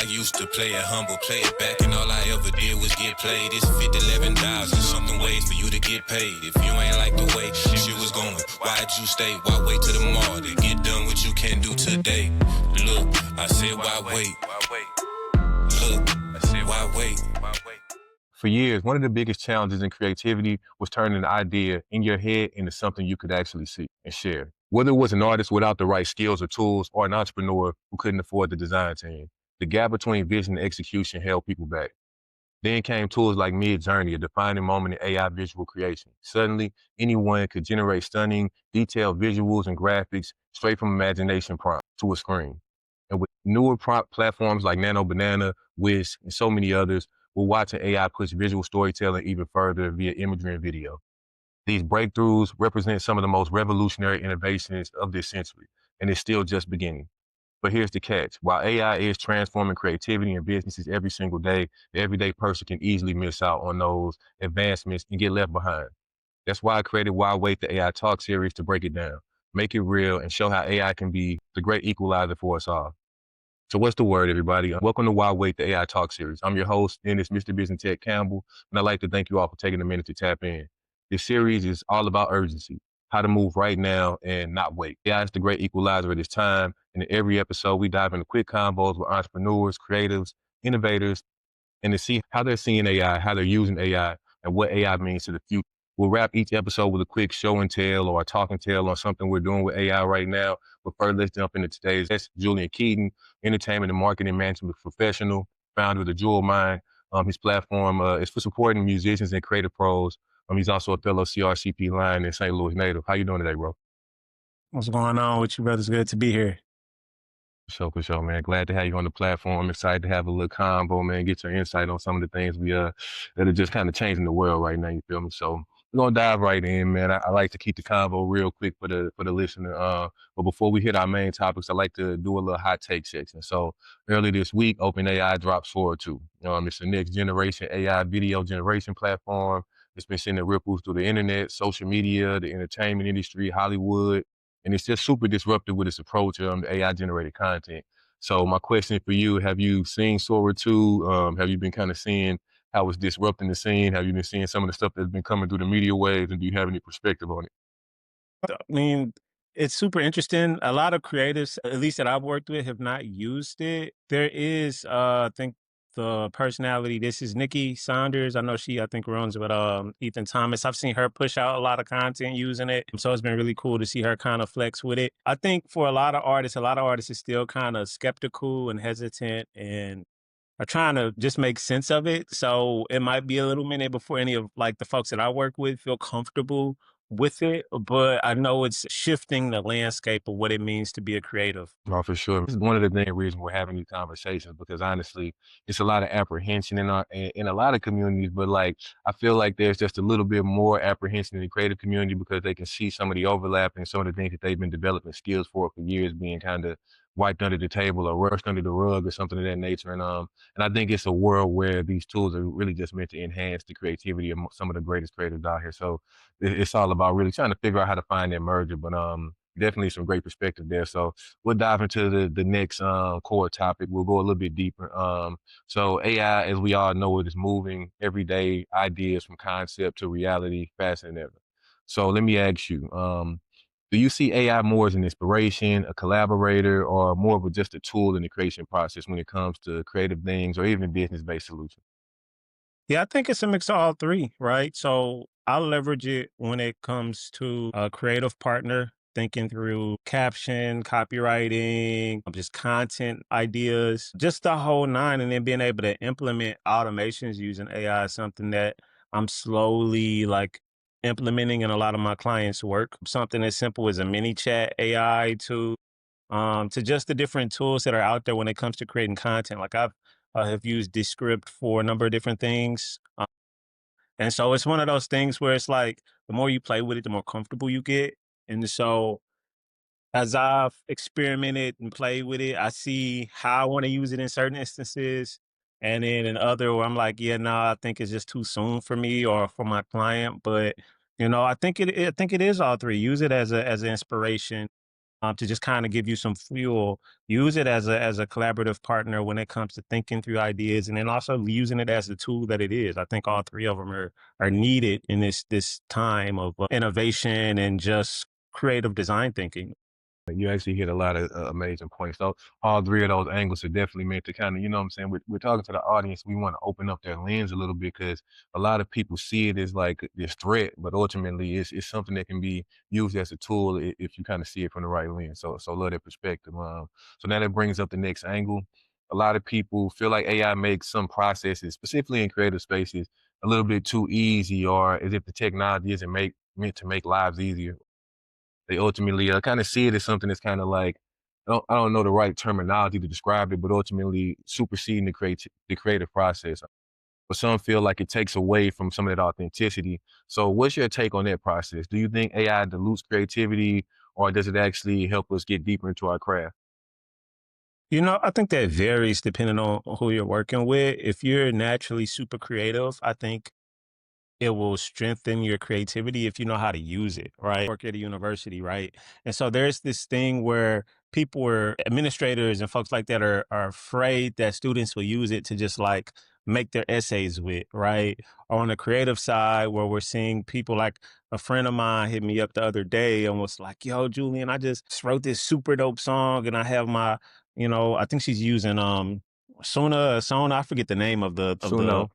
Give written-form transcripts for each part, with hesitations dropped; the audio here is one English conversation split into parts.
I used to play it humble, play it back, and all I ever did was get played. It's 50, 11,000, something ways for you to get paid. If you ain't like the way shit was going, why'd you stay? Why wait till tomorrow to get done what you can do today? Look, I said why wait? Look, I said why wait? For years, one of the biggest challenges in creativity was turning an idea in your head into something you could actually see and share. Whether it was an artist without the right skills or tools or an entrepreneur who couldn't afford the design team, the gap between vision and execution held people back. Then came tools like Midjourney, a defining moment in AI visual creation. Suddenly, anyone could generate stunning, detailed visuals and graphics straight from imagination prompt to a screen. And with newer prompt platforms like Nano Banana, Whisk, and so many others, we're watching AI push visual storytelling even further via imagery and video. These breakthroughs represent some of the most revolutionary innovations of this century, and it's still just beginning. But here's the catch. While AI is transforming creativity and businesses every single day, the everyday person can easily miss out on those advancements and get left behind. That's why I created Why Wait, the AI Talk series, to break it down, make it real, and show how AI can be the great equalizer for us all. So what's the word, everybody? Welcome to Why Wait, the AI Talk series. I'm your host, and it's MrBizNTech Campbell, and I'd like to thank you all for taking a minute to tap in. This series is all about urgency, how to move right now and not wait. AI is the great equalizer of this time, and in every episode, we dive into quick combos with entrepreneurs, creatives, innovators, and to see how they're seeing AI, how they're using AI, and what AI means to the future. We'll wrap each episode with a quick show and tell or a talk and tell on something we're doing with AI right now. But first, let's jump into today's guest, Julian Keaton, entertainment and marketing management professional, founder of the Jewel Mind. His platform is for supporting musicians and creative pros. He's also a fellow CRCP Lion and St. Louis native. How you doing today, bro? What's going on with you, brothers? Good to be here. For sure, man. Glad to have you on the platform. Excited to have a little combo, man. Get your insight on some of the things that are just kind of changing the world right now. You feel me? So we're gonna dive right in, man. I like to keep the convo real quick for the listener. But before we hit our main topics, I like to do a little hot take section. So early this week, OpenAI dropped Sora 2. It's the next generation AI video generation platform. It's been sending ripples through the internet, social media, the entertainment industry, Hollywood. And it's just super disruptive with its approach to AI generated content. So my question for you, have you seen Sora 2? Have you been kind of seeing how it's disrupting the scene? Have you been seeing some of the stuff that's been coming through the media waves? And do you have any perspective on it? I mean, it's super interesting. A lot of creatives, at least that I've worked with, have not used it. There is, I think, the personality. This is Nikki Saunders. I think runs with Ethan Thomas. I've seen her push out a lot of content using it. So it's been really cool to see her kind of flex with it. I think for a lot of artists are still kind of skeptical and hesitant and are trying to just make sense of it. So it might be a little minute before any of like the folks that I work with feel comfortable with it, but I know it's shifting the landscape of what it means to be a creative. Oh, for sure. This is one of the main reasons we're having these conversations, because honestly, it's a lot of apprehension in a lot of communities, but like, I feel like there's just a little bit more apprehension in the creative community because they can see some of the overlap and some of the things that they've been developing skills for years being kind of wiped under the table or rushed under the rug or something of that nature. And I think it's a world where these tools are really just meant to enhance the creativity of some of the greatest creatives out here. So it's all about really trying to figure out how to find that merger, but definitely some great perspective there. So we'll dive into the next core topic. We'll go a little bit deeper. So AI, as we all know, it is moving every day, ideas from concept to reality faster than ever. So let me ask you, do you see AI more as an inspiration, a collaborator, or more of just a tool in the creation process when it comes to creative things or even business-based solutions? Yeah, I think it's a mix of all three, right? So I leverage it when it comes to a creative partner, thinking through caption, copywriting, just content ideas, just the whole nine, and then being able to implement automations using AI is something that I'm slowly like implementing in a lot of my clients' work. Something as simple as a mini chat AI to just the different tools that are out there when it comes to creating content. Like I have used Descript for a number of different things. And so it's one of those things where it's like, the more you play with it, the more comfortable you get. And so as I've experimented and played with it, I see how I want to use it in certain instances. And then in other where I'm like, yeah, no, I think it's just too soon for me or for my client. But, I think it is all three. Use it as an inspiration. to just kind of give you some fuel. Use it as a collaborative partner when it comes to thinking through ideas, and then also using it as the tool that it is. I think all three of them are needed in this time of innovation and just creative design thinking. You actually hit a lot of amazing points. So all three of those angles are definitely meant to kind of, you know what I'm saying? We're talking to the audience. We want to open up their lens a little bit because a lot of people see it as like this threat, but ultimately it's something that can be used as a tool if you kind of see it from the right lens. So love that perspective. So now that brings up the next angle. A lot of people feel like AI makes some processes, specifically in creative spaces, a little bit too easy, or as if the technology isn't meant to make lives easier. They ultimately kind of see it as something that's kind of like, I don't know the right terminology to describe it, but ultimately superseding the creative process. But some feel like it takes away from some of that authenticity. So what's your take on that process? Do you think AI dilutes creativity, or does it actually help us get deeper into our craft? I think that varies depending on who you're working with. If you're naturally super creative, I think it will strengthen your creativity if you know how to use it, right? Work at a university, right? And so there's this thing where people are administrators and folks like that are afraid that students will use it to just like make their essays with, right? Or on the creative side, where we're seeing people like a friend of mine hit me up the other day and was like, yo, Julian, I just wrote this super dope song and I have my, I think she's using Sona, I forget the name of the Suno.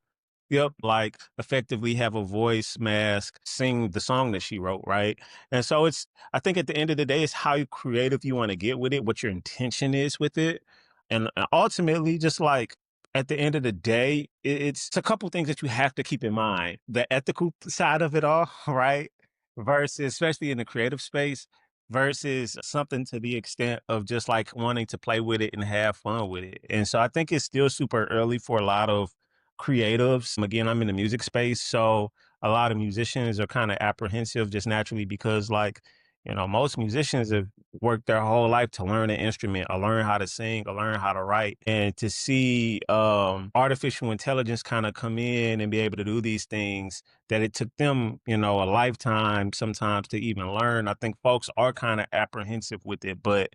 Yep, like effectively have a voice mask sing the song that she wrote, right? And so I think at the end of the day, it's how creative you want to get with it, what your intention is with it. And ultimately, just like at the end of the day, it's a couple things that you have to keep in mind. The ethical side of it all, right? Versus, especially in the creative space, versus something to the extent of just like wanting to play with it and have fun with it. And so I think it's still super early for a lot of creatives. Again, I'm in the music space, so a lot of musicians are kind of apprehensive just naturally because, like, most musicians have worked their whole life to learn an instrument, or learn how to sing, or learn how to write, and to see artificial intelligence kind of come in and be able to do these things that it took them, a lifetime sometimes to even learn. I think folks are kind of apprehensive with it, but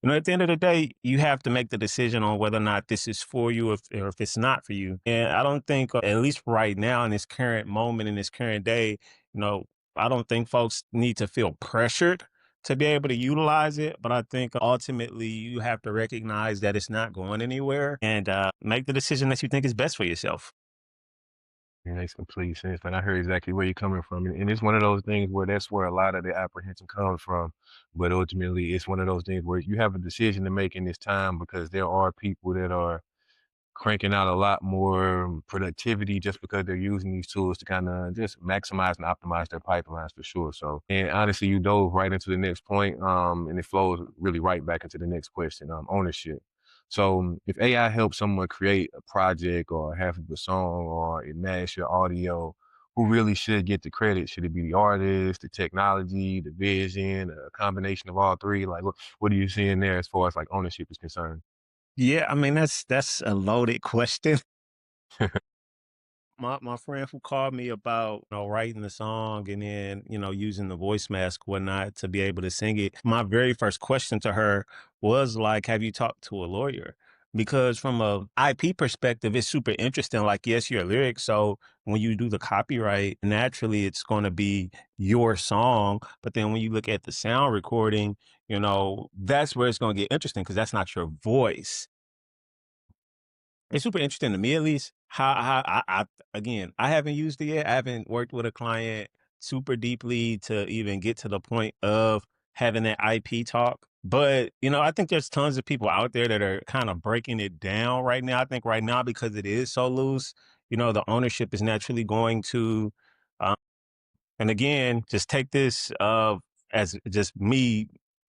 at the end of the day, you have to make the decision on whether or not this is for you, or if it's not for you. And I don't think, at least right now in this current moment, in this current day, you know, I don't think folks need to feel pressured to be able to utilize it. But I think ultimately you have to recognize that it's not going anywhere and make the decision that you think is best for yourself. It makes complete sense, and I heard exactly where you're coming from, and it's one of those things where that's where a lot of the apprehension comes from. But ultimately, it's one of those things where you have a decision to make in this time because there are people that are cranking out a lot more productivity just because they're using these tools to kind of just maximize and optimize their pipelines for sure. So, and honestly, you dove right into the next point, and it flows really right back into the next question, ownership. So, if AI helps someone create a project or half of a song or it mashes your audio, who really should get the credit? Should it be the artist, the technology, the vision, a combination of all three? Like, what are you seeing there as far as like ownership is concerned? Yeah, I mean that's a loaded question. My friend who called me about writing the song and then using the voice mask whatnot to be able to sing it. My very first question to her was like, "Have you talked to a lawyer?" Because from a IP perspective, it's super interesting. Like, yes, your lyrics. So when you do the copyright, naturally it's going to be your song. But then when you look at the sound recording, that's where it's going to get interesting because that's not your voice. It's super interesting to me, at least, how again, I haven't used it yet. I haven't worked with a client super deeply to even get to the point of having that IP talk. But, I think there's tons of people out there that are kind of breaking it down right now. I think right now, because it is so loose, the ownership is naturally going to, um, and again, just take this as just me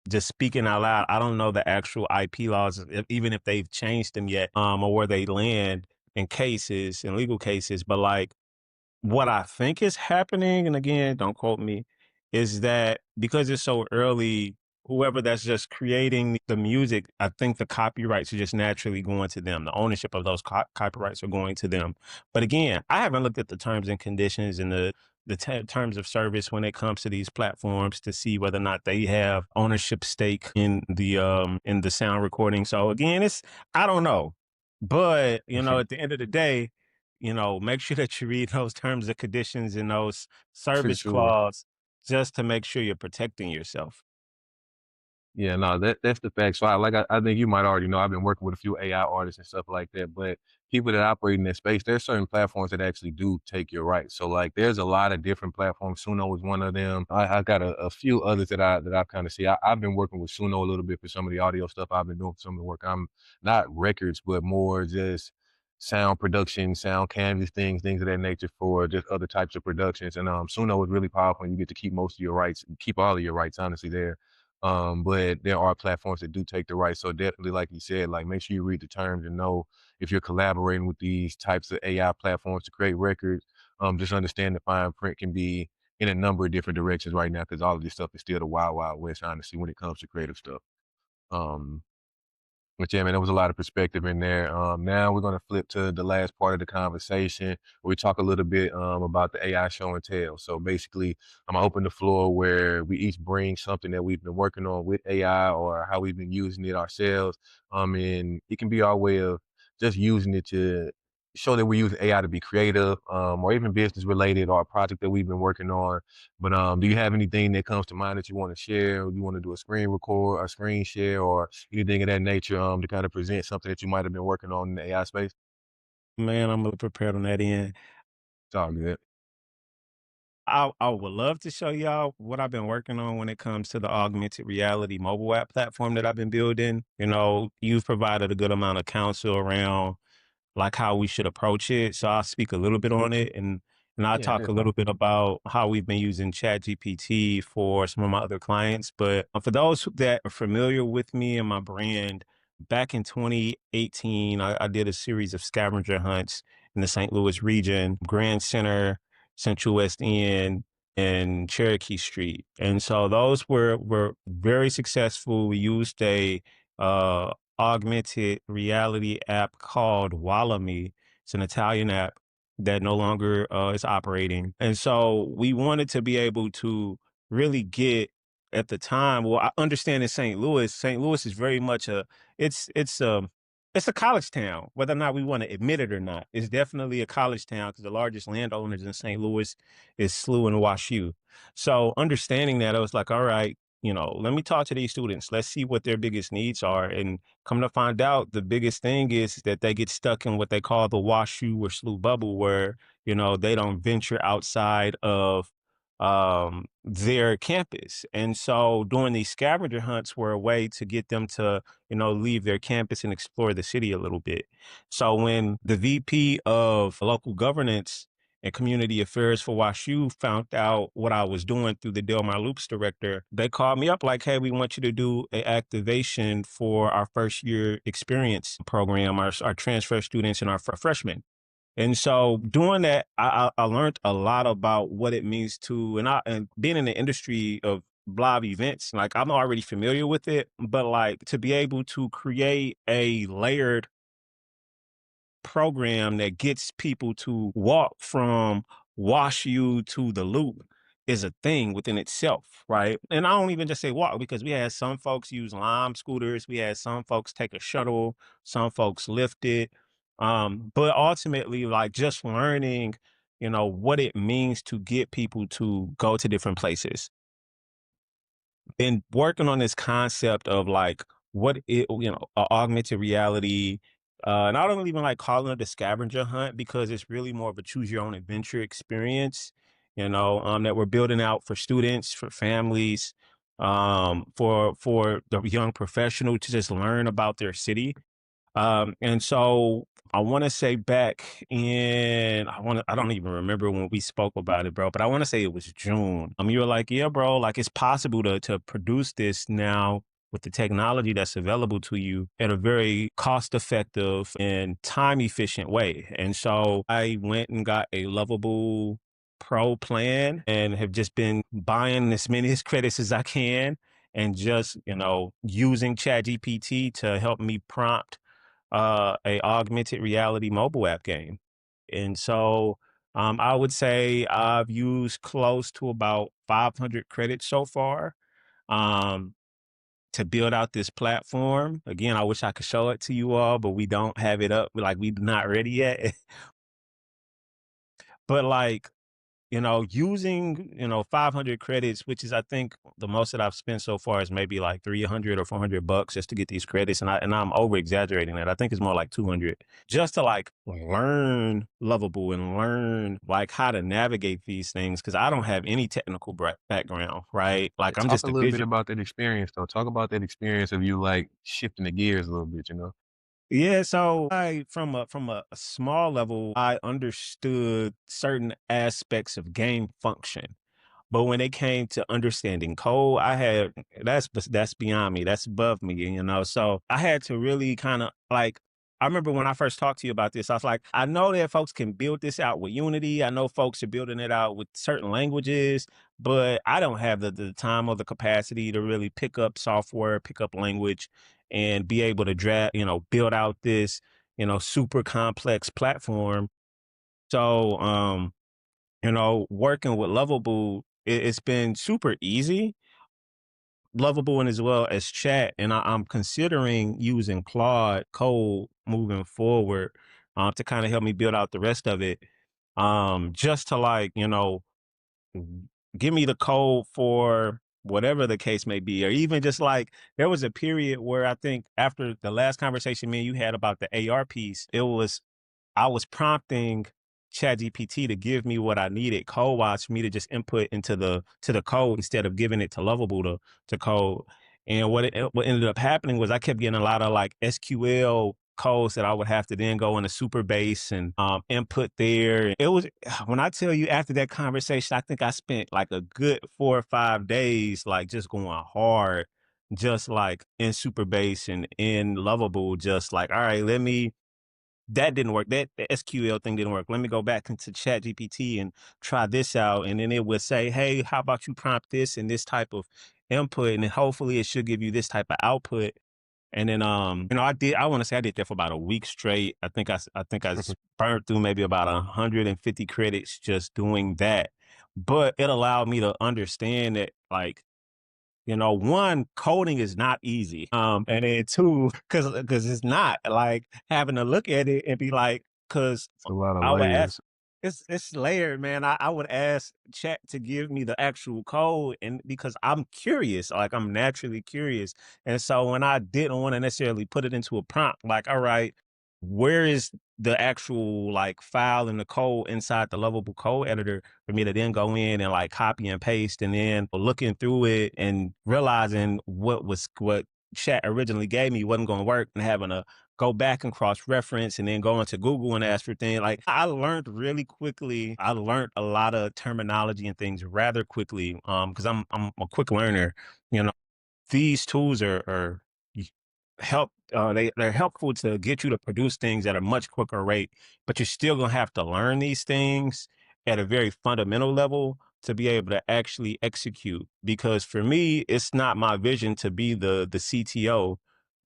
just speaking out loud. I don't know the actual IP laws, even if they've changed them yet, or where they land in cases, in legal cases. But like what I think is happening, and again, don't quote me, is that because it's so early, whoever that's just creating the music, I think the copyrights are just naturally going to them. The ownership of those copyrights are going to them. But again, I haven't looked at the terms and conditions and the terms of service when it comes to these platforms to see whether or not they have ownership stake in the sound recording. So again, I don't know, but at the end of the day, make sure that you read those terms and conditions and those For service sure. clause just to make sure you're protecting yourself. Yeah, no, that's the fact. So I think you might already know I've been working with a few AI artists and stuff like that, but people that operate in that space, there's certain platforms that actually do take your rights. So like there's a lot of different platforms. Suno is one of them. I got a few others that I kind of see. I've been working with Suno a little bit for some of the audio stuff I've been doing for some of the work. I'm not records, but more just sound production, sound canvas things of that nature for just other types of productions. And Suno is really powerful and you get to keep most of your rights, keep all of your rights honestly there. But there are platforms that do take the rights. So definitely, like you said, like make sure you read the terms and know if you're collaborating with these types of AI platforms to create records. Just understand the fine print can be in a number of different directions right now because all of this stuff is still the wild, wild west, honestly, when it comes to creative stuff. Um, but yeah, man, there was a lot of perspective in there. Now we're going to flip to the last part of the conversation where we talk a little bit about the AI show and tell. So basically, I'm going to open the floor where we each bring something that we've been working on with AI or how we've been using it ourselves. And it can be our way of just using it to show that we're using AI to be creative or even business related or a project that we've been working on. But do you have anything that comes to mind that you want to share? Or you want to do a screen record, a screen share, or anything of that nature to kind of present something that you might have been working on in the AI space? Man, I'm really prepared on that end. It's all good. I would love to show y'all what I've been working on when it comes to the augmented reality mobile app platform that I've been building. You've provided a good amount of counsel around like how we should approach it. So I'll speak a little bit on it and I'll Yeah, talk a definitely. little bit about how we've been using ChatGPT for some of my other clients. But for those that are familiar with me and my brand, back in 2018, I did a series of scavenger hunts in the St. Louis region, Grand Center, Central West End, and Cherokee Street. And so those were very successful. We used a augmented reality app called Wallami. It's an Italian app that no longer is operating. And so we wanted to be able to really get at the time. Well, I understand in St. Louis, St. Louis is very much it's it's um it's a college town, whether or not we want to admit it or not. It's definitely a college town because the largest landowners in St. Louis is SLU and WashU. So understanding that, I was like, all right, let me talk to these students. Let's see what their biggest needs are. And come to find out, the biggest thing is that they get stuck in what they call the WashU or SLU bubble, where, they don't venture outside of their campus. And so doing these scavenger hunts were a way to get them to, leave their campus and explore the city a little bit. So when the VP of local governance and community affairs for WashU found out what I was doing through the Delmar Loops director, they called me up like, hey, we want you to do an activation for our first year experience program, our transfer students and our freshmen. And so doing that, I learned a lot about what it means to, and being in the industry of live events, like I'm already familiar with it, but like to be able to create a layered program that gets people to walk from wash you to the loop is a thing within itself, right? And I don't even just say walk because we had some folks use Lime scooters, we had some folks take a shuttle, some folks lift it. But ultimately, like just learning, what it means to get people to go to different places been working on this concept of like what it, augmented reality. And I don't even like calling it a scavenger hunt because it's really more of a choose your own adventure experience, that we're building out for students, for families, for the young professional to just learn about their city. And so I want to say back in, I don't even remember when we spoke about it, bro, but I want to say it was June. You were like, yeah, bro, like it's possible to produce this now with the technology that's available to you in a very cost effective and time efficient way. And so I went and got a Lovable Pro plan and have just been buying as many credits as I can and just, using ChatGPT to help me prompt a augmented reality mobile app game. And so I would say I've used close to about 500 credits so far um, to build out this platform. Again, I wish I could show it to you all, but we don't have it up. Like, we're not ready yet. But like, using, 500 credits, which is, I think, the most that I've spent so far is maybe like 300 or $400 just to get these credits. And I'm over exaggerating that. I think it's more like 200 just to like learn Lovable and learn like how to navigate these things. Cause I don't have any technical background, right? Like, I'm Talk just a a little bit visual. about that experience, though. Talk about that experience of you like shifting the gears a little bit, you know? Yeah, so I from a small level, I understood certain aspects of game function. But when it came to understanding code, that's beyond me. That's above me. So I had to really kind of like, I remember when I first talked to you about this, I was like, I know that folks can build this out with Unity. I know folks are building it out with certain languages, but I don't have the time or the capacity to really pick up software, pick up language, and be able to build out this, super complex platform. So, working with Lovable, it's been super easy. Lovable and as well as chat. And I'm considering using Claude Code moving forward to kind of help me build out the rest of it. Just to like, give me the code for whatever the case may be. Or even just like, there was a period where I think after the last conversation me and you had about the AR piece, I was prompting ChatGPT to give me what I needed code wise for me to just input into the code instead of giving it to Lovable to code. And what ended up happening was I kept getting a lot of like SQL codes that I would have to then go into Superbase and input there. It was, when I tell you, after that conversation, I think I spent like a good 4 or 5 days like just going hard, just like in Superbase and in Lovable, just like, all right, that didn't work. That the SQL thing didn't work. Let me go back into Chat GPT and try this out. And then it would say, hey, how about you prompt this and this type of input? And then hopefully it should give you this type of output. And then, I want to say I did that for about a week straight. I think I burned through maybe about 150 credits just doing that. But it allowed me to understand that, like, one, coding is not easy. And then two, cause it's not like having to look at it and be like, cause It's a lot of I would ask, layers. it's layered, man. I would ask chat to give me the actual code and because I'm curious, like I'm naturally curious. And so when I didn't want to necessarily put it into a prompt, like, all right, where is the actual like file in the code inside the Lovable code editor for me to then go in and like copy and paste and then looking through it and realizing what chat originally gave me wasn't going to work and having to go back and cross reference and then go into Google and ask for things. Like I learned really quickly. I learned a lot of terminology and things rather quickly. Because I'm a quick learner. You know, these tools are they're helpful to get you to produce things at a much quicker rate, but you're still gonna have to learn these things at a very fundamental level to be able to actually execute. Because for me, it's not my vision to be the CTO.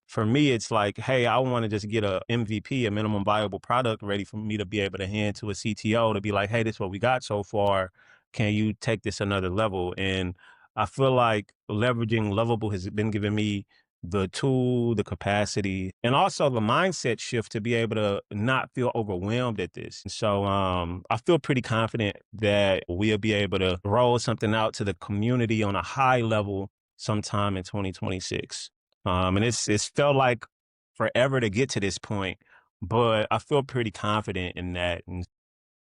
For me, it's like, hey, I want to just get a MVP, a minimum viable product, ready for me to be able to hand to a CTO to be like, hey, this is what we got so far. Can you take this another level? And I feel like leveraging Lovable has been giving me the tool, the capacity, and also the mindset shift to be able to not feel overwhelmed at this. So I feel pretty confident that we'll be able to roll something out to the community on a high level sometime in 2026. And it's felt like forever to get to this point, but I feel pretty confident in that. And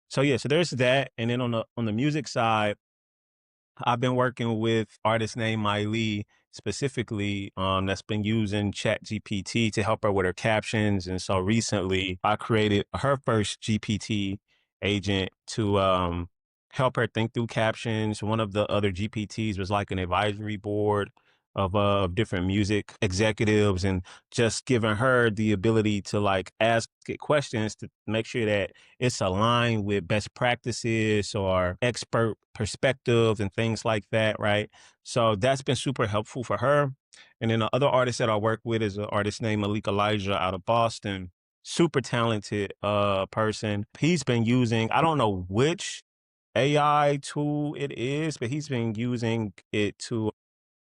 so yeah, so there's that. And then on the music side, I've been working with artist named Miley specifically, that's been using Chat GPT to help her with her captions. And so recently I created her first GPT agent to help her think through captions. One of the other GPTs was like an advisory board of different music executives and just giving her the ability to like ask it questions to make sure that it's aligned with best practices or expert perspectives and things like that, right? So that's been super helpful for her. And then the other artist that I work with is an artist named Malik Elijah out of Boston. super talented person. He's been using, I don't know which AI tool it is, but he's been using it to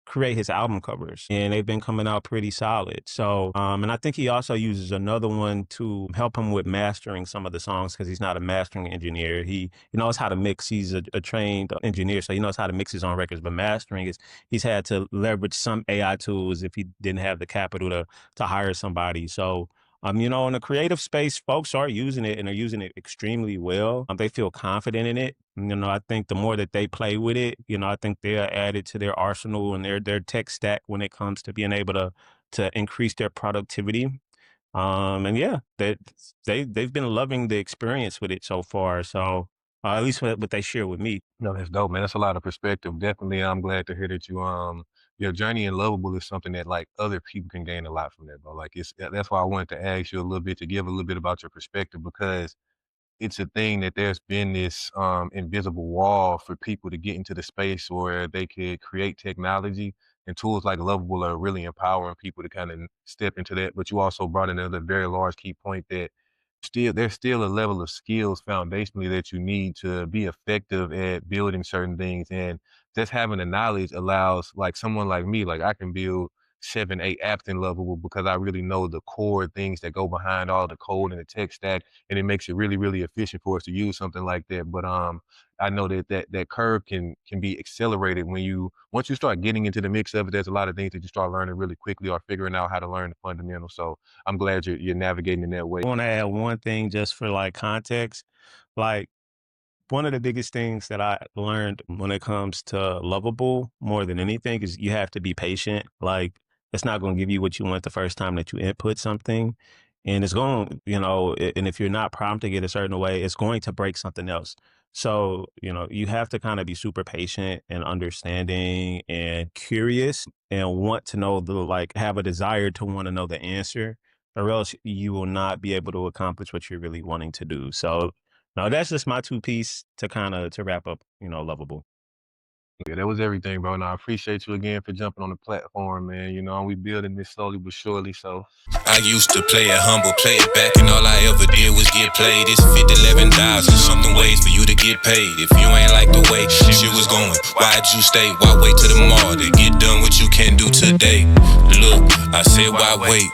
create his album covers, and they've been coming out pretty solid. So, and I think he also uses another one to help him with mastering some of the songs because he's not a mastering engineer. He knows how to mix. He's a trained engineer, so he knows how to mix his own records. But mastering is he's had to leverage some AI tools if he didn't have the capital to hire somebody. So. You know, in the creative space, folks are using it and are using it extremely well. They feel confident in it. You know, I think the more that they play with it, you know, I think they're added to their arsenal and their tech stack when it comes to being able to increase their productivity. And yeah, they've been loving the experience with it so far. So at least what they share with me. No, that's dope, man. That's a lot of perspective. Definitely, I'm glad to hear that your journey in Lovable is something that like other people can gain a lot from that, bro. Like that's why I wanted to ask you a little bit to give a little bit about your perspective because it's a thing that there's been this invisible wall for people to get into the space where they could create technology and tools like Lovable are really empowering people to kind of step into that. But you also brought in another very large key point that there's still a level of skills foundationally that you need to be effective at building certain things. And just having the knowledge allows like someone like me, like I can build 7, 8 apps in Lovable because I really know the core things that go behind all the code and the tech stack, and it makes it really, really efficient for us to use something like that. But I know that curve can be accelerated once you start getting into the mix of it. There's a lot of things that you start learning really quickly or figuring out how to learn the fundamentals. So I'm glad you're navigating in that way. I want to add one thing just for like context. Like one of the biggest things that I learned when it comes to Lovable more than anything is you have to be patient. Like it's not going to give you what you want the first time that you input something. And it's going, you know, and if you're not prompting it a certain way, it's going to break something else. So, you know, you have to kind of be super patient and understanding and curious and want to know like have a desire to want to know the answer, or else you will not be able to accomplish what you're really wanting to do. So, no, that's just my two piece to kind of to wrap up, you know, Lovable. Yeah, that was everything, bro. And I appreciate you again for jumping on the platform, man. You know, we building this slowly but surely. So I used to play it humble, play it back, and all I ever did was get played. It's 50, 11,000, something ways for you to get paid. If you ain't like the way shit was going, why'd you stay? Why wait till tomorrow to get done what you can do today? Look, I said, why wait?